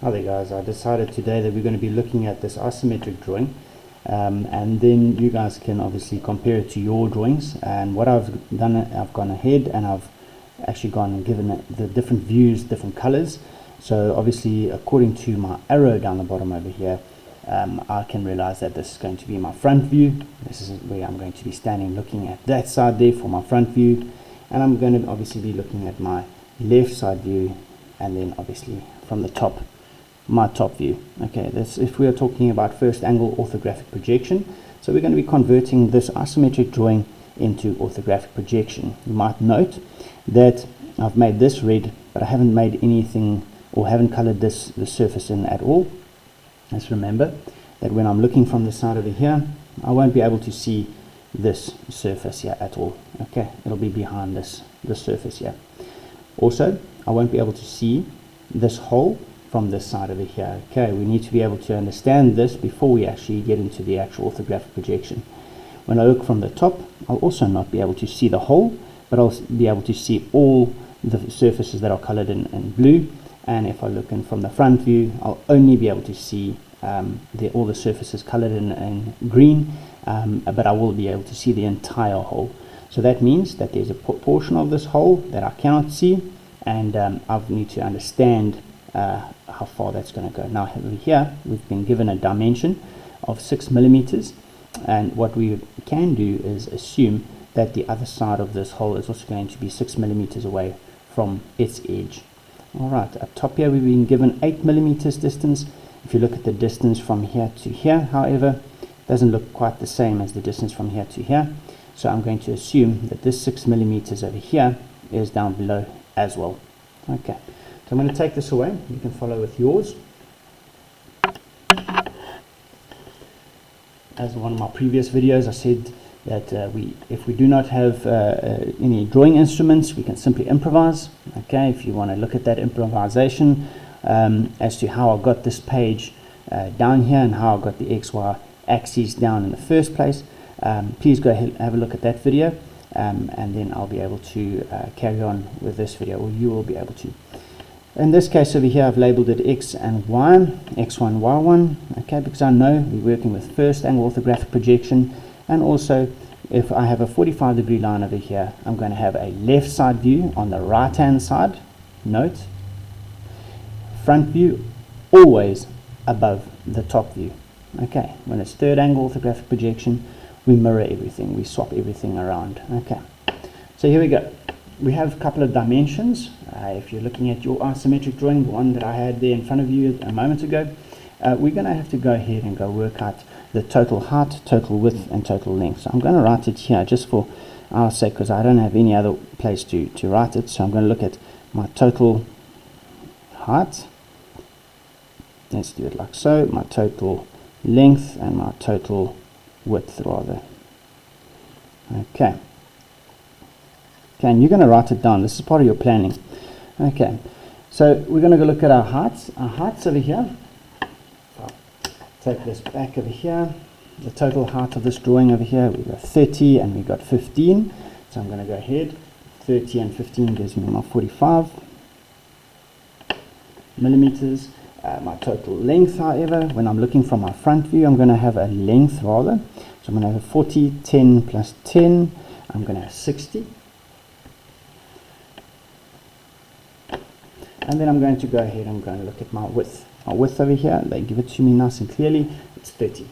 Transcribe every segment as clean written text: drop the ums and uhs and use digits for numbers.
Hi there guys, I decided today that we're going to be looking at this isometric drawing and then you guys can obviously compare it to your drawings. And what I've done, I've gone ahead and I've actually gone and given it the different views, different colors. So obviously according to my arrow down the bottom over here, I can realize that this is going to be my front view. This is where I'm going to be standing looking at that side there for my front view, and I'm going to obviously be looking at my left side view, and then obviously from the top, my top view. Okay, this if we are talking about first angle orthographic projection. So we're going to be converting this isometric drawing into orthographic projection. You might note that I've made this red, but I haven't made anything or haven't colored the surface in at all. Let's remember that when I'm looking from the side over here, I won't be able to see this surface here at all. Okay, it'll be behind this surface here. Also, I won't be able to see this hole from this side over here. Okay, we need to be able to understand this before we actually get into the actual orthographic projection. When I look from the top, I'll also not be able to see the hole, but I'll be able to see all the surfaces that are colored in blue. And if I look in from the front view, I'll only be able to see all the surfaces colored in green, but I will be able to see the entire hole. So that means that there's a portion of this hole that I cannot see, and I need to understand how far that's going to go. Now over here, we've been given a dimension of 6 millimeters, and what we can do is assume that the other side of this hole is also going to be 6 millimeters away from its edge. Alright, up top here we've been given 8 millimeters distance. If you look at the distance from here to here, however, it doesn't look quite the same as the distance from here to here. So I'm going to assume that this 6 millimeters over here is down below as well. Okay, so I'm going to take this away. You can follow with yours. As in one of my previous videos, I said that if we do not have any drawing instruments, we can simply improvise. Okay, if you want to look at that improvisation as to how I got this page down here and how I got the XY axes down in the first place, please go ahead and have a look at that video, and then I'll be able to carry on with this video, or you will be able to. In this case over here, I've labeled it X and Y, X1, Y1, okay, because I know we're working with first angle orthographic projection. And also, if I have a 45-degree line over here, I'm going to have a left side view on the right hand side. Note, front view always above the top view. Okay, when it's third angle orthographic projection, we mirror everything, we swap everything around. Okay, so here we go. We have a couple of dimensions. If you're looking at your isometric drawing, the one that I had there in front of you a moment ago, we're going to have to go ahead and go work out the total height, total width, and total length. So I'm going to write it here just for our sake, because I don't have any other place to write it. So I'm going to look at my total height. Let's do it like so. My total length and my total width, rather. Okay. Okay, and you're going to write it down. This is part of your planning. Okay. So we're going to go look at our heights. Our heights over here. Take this back over here. The total height of this drawing over here, we've got 30 and we've got 15. So I'm going to go ahead. 30 and 15 gives me my 45 millimeters. My total length, however, when I'm looking from my front view, I'm going to have a length rather. So I'm going to have a 40, 10 plus 10. I'm going to have 60. And then I'm going to go ahead and I'm going to look at my width. My width over here, they give it to me nice and clearly, it's 30.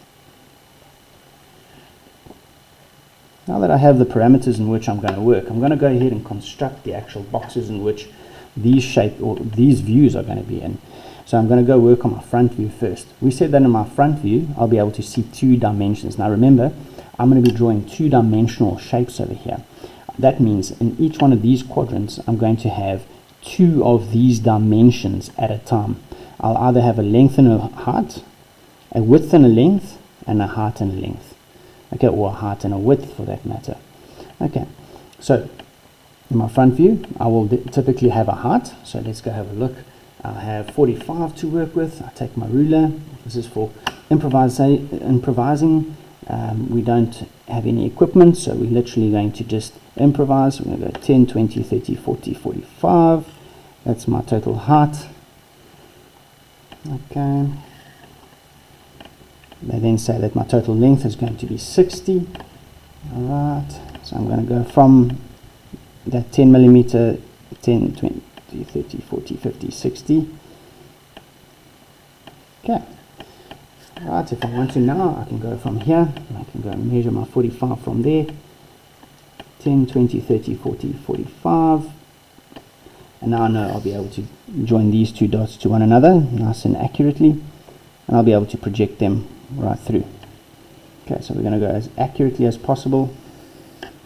Now that I have the parameters in which I'm going to work, I'm going to go ahead and construct the actual boxes in which these these views are going to be in. So I'm going to go work on my front view first. We said that in my front view, I'll be able to see 2 dimensions. Now remember, I'm going to be drawing 2-dimensional shapes over here. That means in each one of these quadrants, I'm going to have 2 of these dimensions at a time. I'll either have a length and a height, a width and a length, and a height and a length. Okay, or a height and a width for that matter. Okay, so in my front view, I will typically have a height. So let's go have a look. I have 45 to work with. I take my ruler. This is for improvising. We don't have any equipment, so we're literally going to just improvise. We're going to go 10, 20, 30, 40, 45. That's my total height. Okay. They then say that my total length is going to be 60. Alright, so I'm going to go from that 10 millimeter, 10, 20, 30, 40, 50, 60. Okay. Right, if I want to now, I can go from here. I can go and measure my 45 from there. 10, 20, 30, 40, 45. And now I know I'll be able to join these two dots to one another nice and accurately. And I'll be able to project them right through. Okay, so we're going to go as accurately as possible.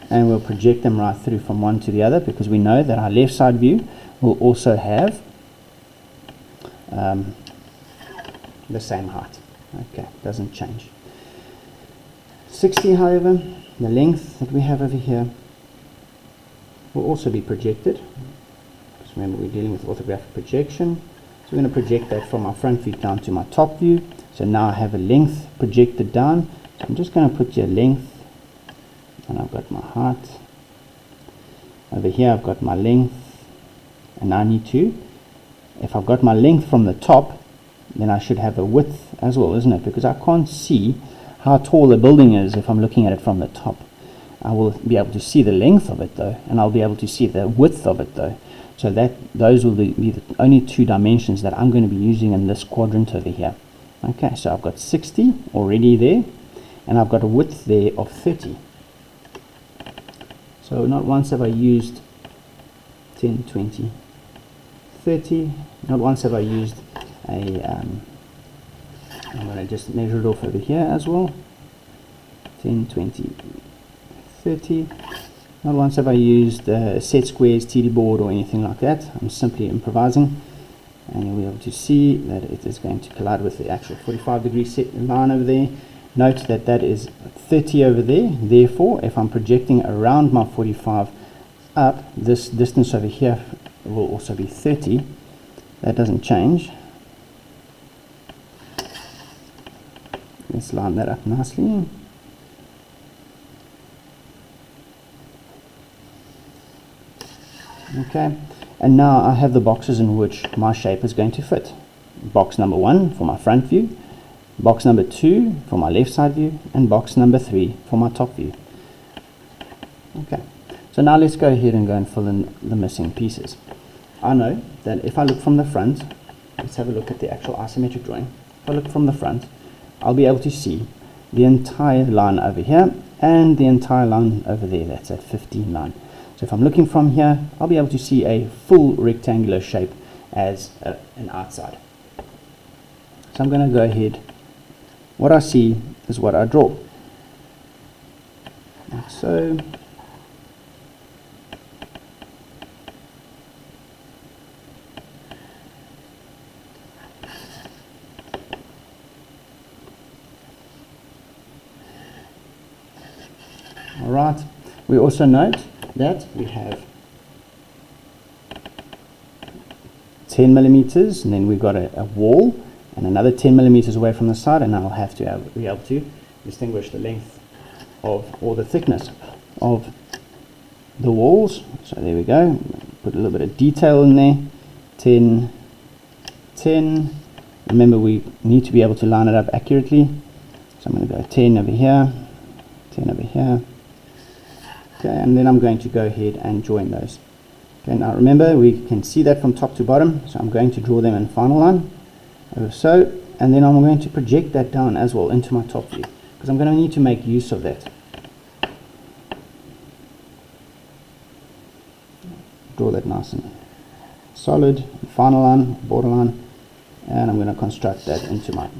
And we'll project them right through from one to the other, because we know that our left side view will also have the same height. Okay, doesn't change. 60, however, the length that we have over here will also be projected. Because remember, we're dealing with orthographic projection. So we're going to project that from our front view down to my top view. So now I have a length projected down. So I'm just going to put your length, and I've got my height. Over here I've got my length, and now I need to, if I've got my length from the top, then I should have a width as well, isn't it? Because I can't see how tall the building is if I'm looking at it from the top. I will be able to see the length of it though, and I'll be able to see the width of it though. So that those will be the only two dimensions that I'm going to be using in this quadrant over here. Okay, so I've got 60 already there, and I've got a width there of 30. So not once have I used 10, 20, 30. Not once have I used a, I'm going to just measure it off over here as well. 10, 20, 30. Not once have I used set squares, TD board or anything like that. I'm simply improvising. And you'll be able to see that it is going to collide with the actual 45-degree set line over there. Note that that is 30 over there. Therefore, if I'm projecting around my 45 up, this distance over here will also be 30. That doesn't change. Let's line that up nicely. Okay, and now I have the boxes in which my shape is going to fit. Box number 1 for my front view, box number 2 for my left side view, and box number 3 for my top view. Okay, so now let's go ahead and go and fill in the missing pieces. I know that if I look from the front, let's have a look at the actual isometric drawing. If I look from the front, I'll be able to see the entire line over here and the entire line over there. That's at 15 line. So if I'm looking from here, I'll be able to see a full rectangular shape as an outside. So I'm going to go ahead. What I see is what I draw. Like so. Alright, we also note that we have 10 millimeters, and then we've got a wall and another 10 millimeters away from the side, and I'll have to be able to distinguish the length of, or the thickness of the walls. So there we go, put a little bit of detail in there. 10, 10. Remember, we need to be able to line it up accurately, so I'm going to go 10 over here, 10 over here. Okay, and then I'm going to go ahead and join those. Okay, now remember, we can see that from top to bottom, so I'm going to draw them in final line, over so, and then I'm going to project that down as well into my top view, because I'm going to need to make use of that. Draw that nice and solid, final line, borderline, and I'm going to construct that into my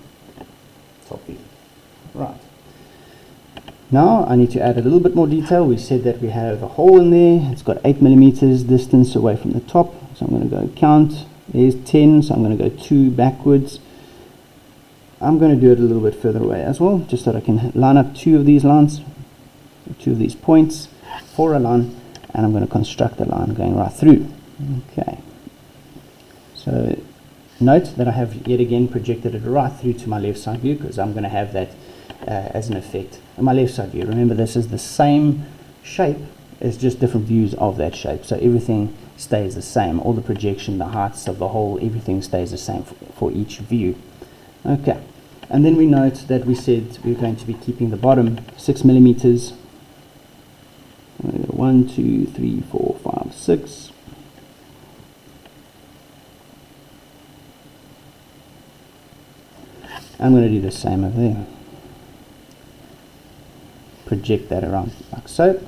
top view. Right. Now I need to add a little bit more detail. We said that we have a hole in there. It's got 8 millimeters distance away from the top. So I'm going to go count. There's 10, so I'm going to go 2 backwards. I'm going to do it a little bit further away as well, just so that I can line up 2 of these lines, 2 of these points for a line, and I'm going to construct a line going right through. Okay. So note that I have yet again projected it right through to my left side view, because I'm going to have that as an effect on my left side view. Remember, this is the same shape It's just different views of that shape, so everything stays the same. All the projection, the heights of the hole, everything stays the same for each view. Okay, and then we note that we said we're going to be keeping the bottom 6 millimeters. 1, 2, 3, 4, 5, 6. I'm going to do the same over there. Project that around like so.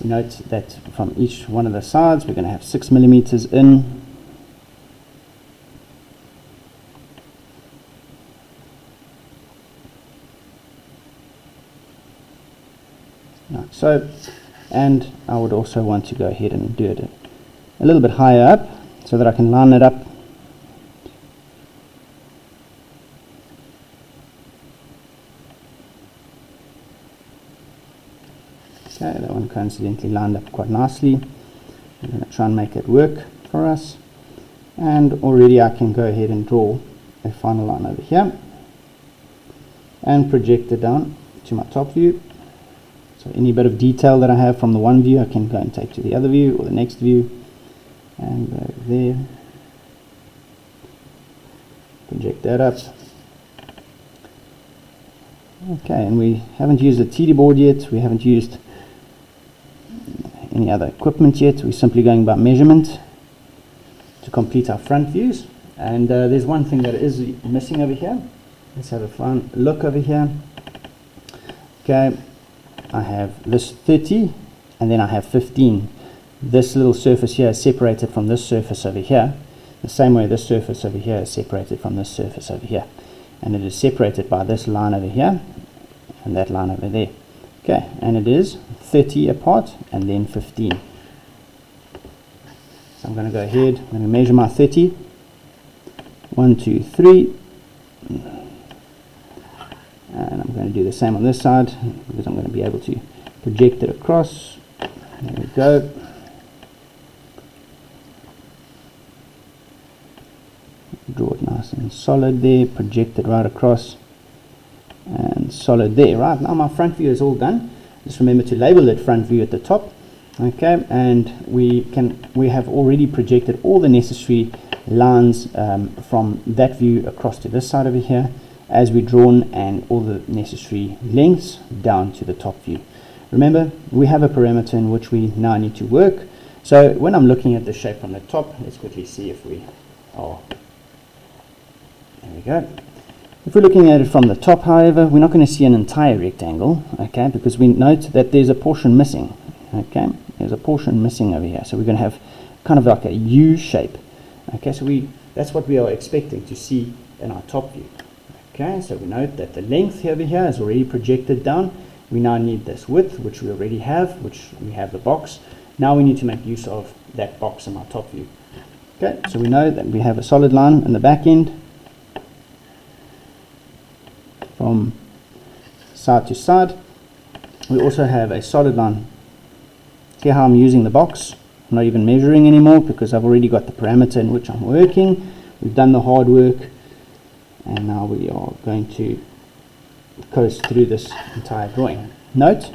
Note that from each one of the sides we're going to have 6 millimeters in. Like so. And I would also want to go ahead and do it a little bit higher up so that I can line it up. Okay, that one coincidentally lined up quite nicely. I'm going to try and make it work for us. And already I can go ahead and draw a final line over here and project it down to my top view. So any bit of detail that I have from the one view I can go and take to the other view or the next view and go there. Project that up. Okay, and we haven't used the TD board yet. We haven't used any other equipment yet. We're simply going by measurement to complete our front views. And there's one thing that is missing over here. Let's have a fun look over here. Okay, I have this 30 and then I have 15. This little surface here is separated from this surface over here, the same way this surface over here is separated from this surface over here. And it is separated by this line over here and that line over there. Okay, and it is 30 apart and then 15. So I'm going to go ahead, I'm going to measure my 30. 1, 2, 3. And I'm going to do the same on this side because I'm going to be able to project it across. There we go. Draw it nice and solid there, project it right across and solid there. Right, now my front view is all done. Just remember to label that front view at the top. Okay, and we have already projected all the necessary lines from that view across to this side over here as we drawn, and all the necessary lengths down to the top view. Remember, we have a parameter in which we now need to work. So when I'm looking at the shape from the top, let's quickly see if we are. There we go. If we're looking at it from the top, however, we're not going to see an entire rectangle, okay, because we note that there's a portion missing. Okay, there's a portion missing over here, so we're going to have kind of like a U shape. Okay, so that's what we are expecting to see in our top view. Okay, so we note that the length over here is already projected down. We now need this width, which we already have, which we have the box. Now we need to make use of that box in our top view. Okay, so we know that we have a solid line in the back end from side to side. We also have a solid line. See how I'm using the box? I'm not even measuring anymore because I've already got the parameter in which I'm working. We've done the hard work, and now we are going to coast through this entire drawing. Note,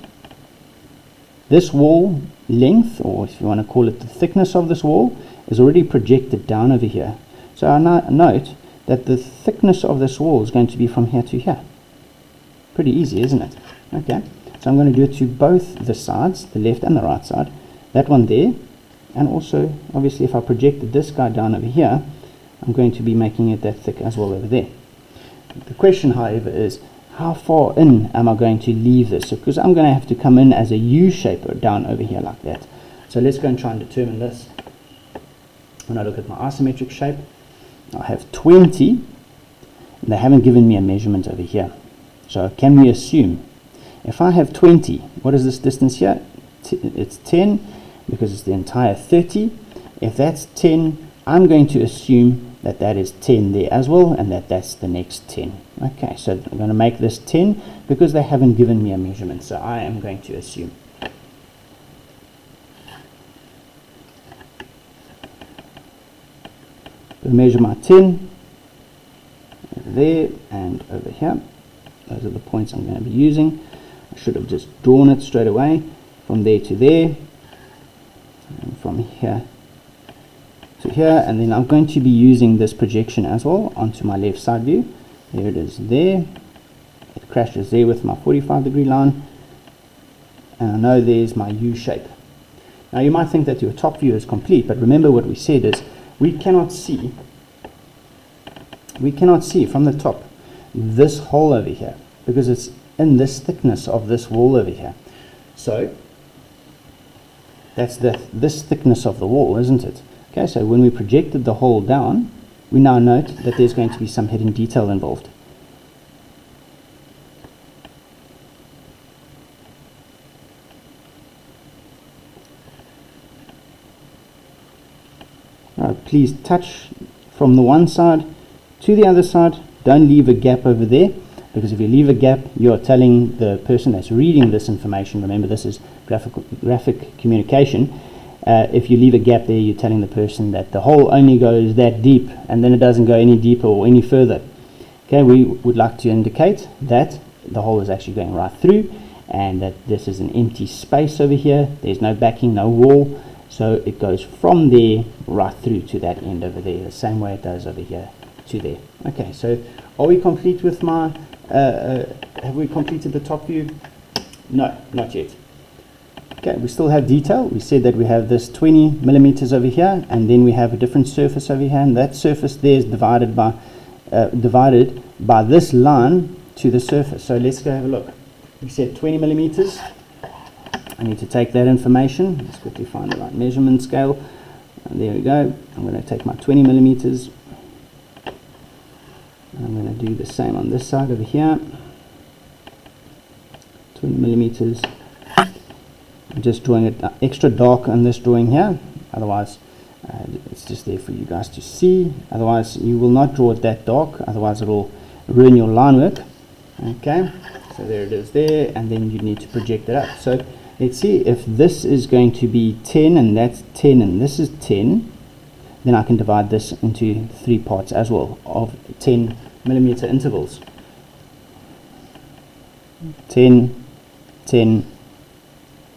this wall length, or if you want to call it the thickness of this wall, is already projected down over here. So I note that the thickness of this wall is going to be from here to here. Pretty easy, isn't it? Okay, so I'm going to do it to both the sides, the left and the right side. That one there, and also obviously if I projected this guy down over here, I'm going to be making it that thick as well over there. The question, however, is how far in am I going to leave this? Because I'm going to have to come in as a U shape down over here like that. So let's go and try and determine this. When I look at my isometric shape, I have 20, and they haven't given me a measurement over here. So can we assume, if I have 20, what is this distance here? It's 10, because it's the entire 30. If that's 10, I'm going to assume that that is 10 there as well, and that's the next 10. Okay, so I'm going to make this 10 because they haven't given me a measurement, so I am going to assume. I'll measure my 10 over there and over here. Those are the points I'm going to be using. I should have just drawn it straight away from there to there. and from here to here, and then I'm going to be using this projection as well onto my left side view. There it is there. It crashes there with my 45-degree line, and I know there's my U shape. Now you might think that your top view is complete, but remember what we said is we cannot see from the top this hole over here, because it's in this thickness of this wall over here. So that's this thickness of the wall, isn't it? Okay, so when we projected the hole down, we now note that there's going to be some hidden detail involved. Now, please touch from the one side to the other side. Don't leave a gap over there, because if you leave a gap, you're telling the person that's reading this information, remember this is graphic communication, if you leave a gap there, you're telling the person that the hole only goes that deep and then it doesn't go any deeper or any further. Okay, we would like to indicate that the hole is actually going right through and that this is an empty space over here. There's no backing, no wall, so it goes from there right through to that end over there, the same way it does over here to there. Okay, so are we complete with my have we completed the top view? No, not yet. Okay, we still have detail. We said that we have this 20 millimeters over here, and then we have a different surface over here, and that surface there is divided by this line to the surface. So let's go have a look. We said 20 millimeters. I need to take that information. Let's quickly find the right measurement scale. And there we go. I'm going to take my 20 millimeters. I'm going to do the same on this side over here. 20 millimeters. I'm just drawing it extra dark on this drawing here. Otherwise, it's just there for you guys to see. Otherwise, you will not draw it that dark. Otherwise, it will ruin your line work. Okay, so there it is there, and then you need to project it up. So let's see if this is going to be 10 and that's 10 and this is 10. Then I can divide this into 3 parts as well of 10 millimeter intervals. 10, 10,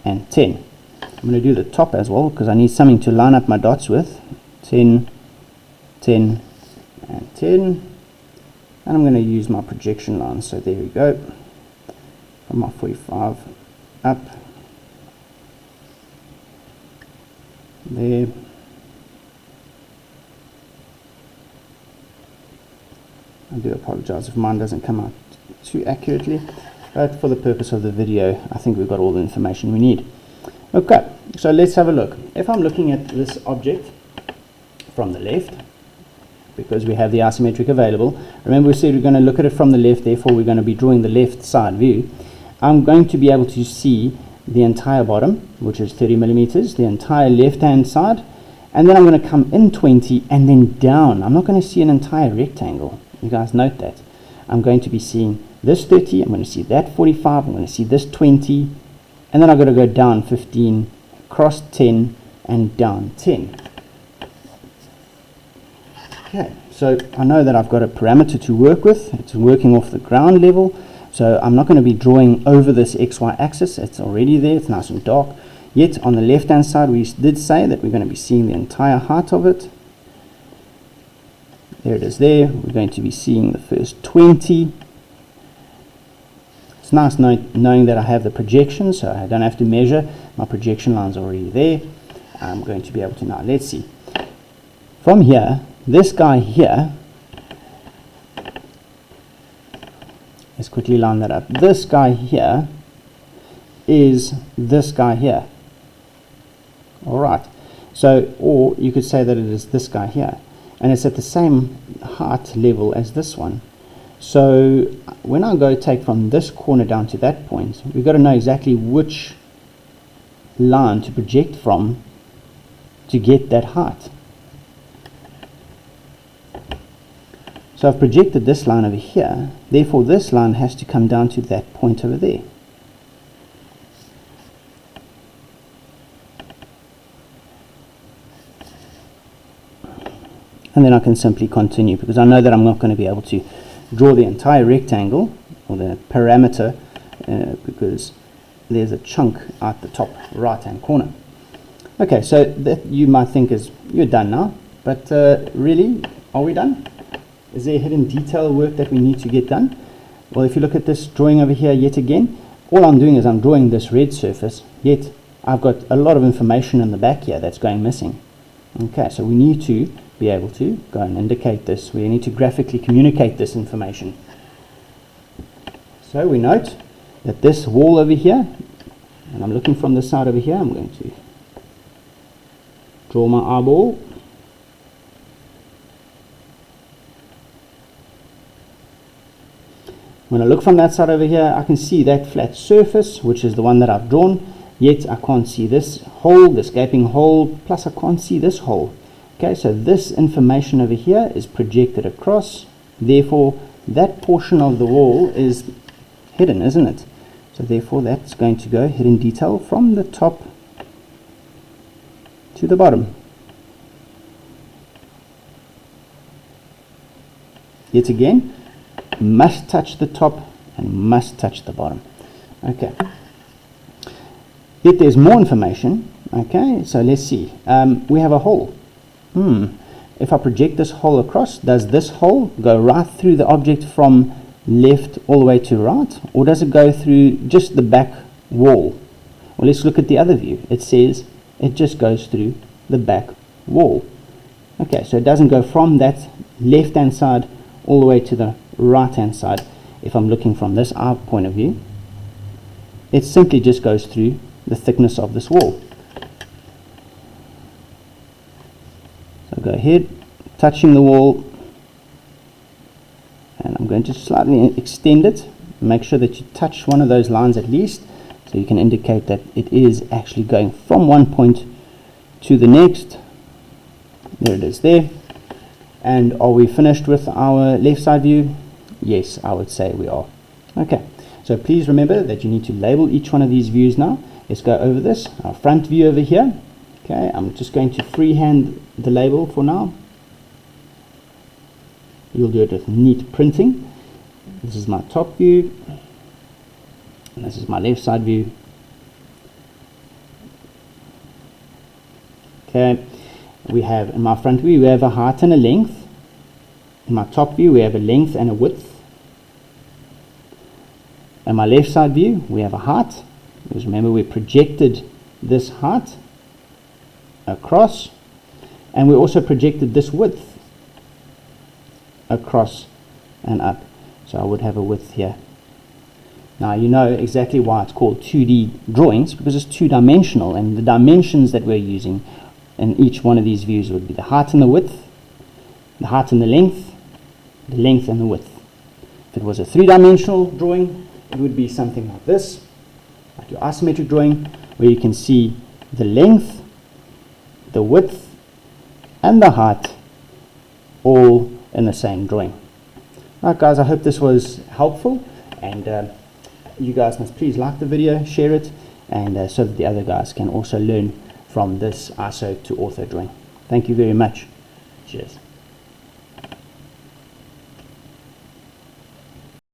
and 10. I'm going to do the top as well because I need something to line up my dots with. 10, 10, and 10. And I'm going to use my projection line. So there we go. From my 45 up. There. I do apologize if mine doesn't come out too accurately, but for the purpose of the video, I think we've got all the information we need. Okay, so let's have a look. If I'm looking at this object from the left, because we have the isometric available, remember we said we're going to look at it from the left, therefore we're going to be drawing the left side view. I'm going to be able to see the entire bottom, which is 30 millimeters, the entire left hand side, and then I'm going to come in 20 and then down. I'm not going to see an entire rectangle. You guys note that. I'm going to be seeing this 30, I'm going to see that 45, I'm going to see this 20, and then I've got to go down 15, across 10, and down 10. Okay, so I know that I've got a parameter to work with. It's working off the ground level, so I'm not going to be drawing over this XY axis. It's already there, it's nice and dark. Yet on the left hand side we did say that we're going to be seeing the entire height of it. There it is there. We're going to be seeing the first 20. It's nice knowing that I have the projection, so I don't have to measure. My projection line's already there. I'm going to be able to now, let's see. From here, this guy here, let's quickly line that up. This guy here is this guy here. Alright, so, or you could say that it is this guy here. And it's at the same height level as this one. So when I go take from this corner down to that point, we've got to know exactly which line to project from to get that height. So I've projected this line over here, therefore this line has to come down to that point over there. And then I can simply continue because I know that I'm not going to be able to draw the entire rectangle or the parameter because there's a chunk at the top right hand corner. Okay, so that you might think is you're done now, but really, are we done? Is there hidden detail work that we need to get done? Well, if you look at this drawing over here yet again, all I'm doing is I'm drawing this red surface, yet I've got a lot of information in the back here that's going missing. Okay, so we need to be able to go and indicate this. We need to graphically communicate this information. So we note that this wall over here, and I'm looking from the side over here, I'm going to draw my eyeball. When I look from that side over here, I can see that flat surface, which is the one that I've drawn, yet I can't see this hole, this gaping hole, plus I can't see this hole. Okay, so this information over here is projected across, therefore that portion of the wall is hidden, isn't it? So therefore that's going to go hidden detail from the top to the bottom. Yet again, must touch the top and must touch the bottom. Okay. Yet there's more information. Okay, so let's see. We have a hole. If I project this hole across, does this hole go right through the object from left all the way to right, or does it go through just the back wall? Well, let's look at the other view. It says it just goes through the back wall. Okay, so it doesn't go from that left hand side all the way to the right hand side. If I'm looking from this eye point of view, it simply just goes through the thickness of this wall. So go ahead, touching the wall, and I'm going to slightly extend it. Make sure that you touch one of those lines at least, so you can indicate that it is actually going from one point to the next. There it is there. And are we finished with our left side view? Yes, I would say we are. Okay, so please remember that you need to label each one of these views now. Let's go over this. Our front view over here. Okay, I'm just going to freehand the label for now. You'll do it with neat printing. This is my top view, and this is my left side view. Okay, we have in my front view we have a height and a length. In my top view we have a length and a width. In my left side view we have a height, because remember we projected this height across, and we also projected this width across and up. So I would have a width here. Now you know exactly why it's called 2D drawings, because it's two-dimensional, and the dimensions that we're using in each one of these views would be the height and the width, the height and the length and the width. If it was a three-dimensional drawing, it would be something like this, like your isometric drawing, where you can see the length, the width and the height all in the same drawing. Alright guys, I hope this was helpful, and you guys must please like the video, share it, and so that the other guys can also learn from this ISO to ortho drawing. Thank you very much. Cheers.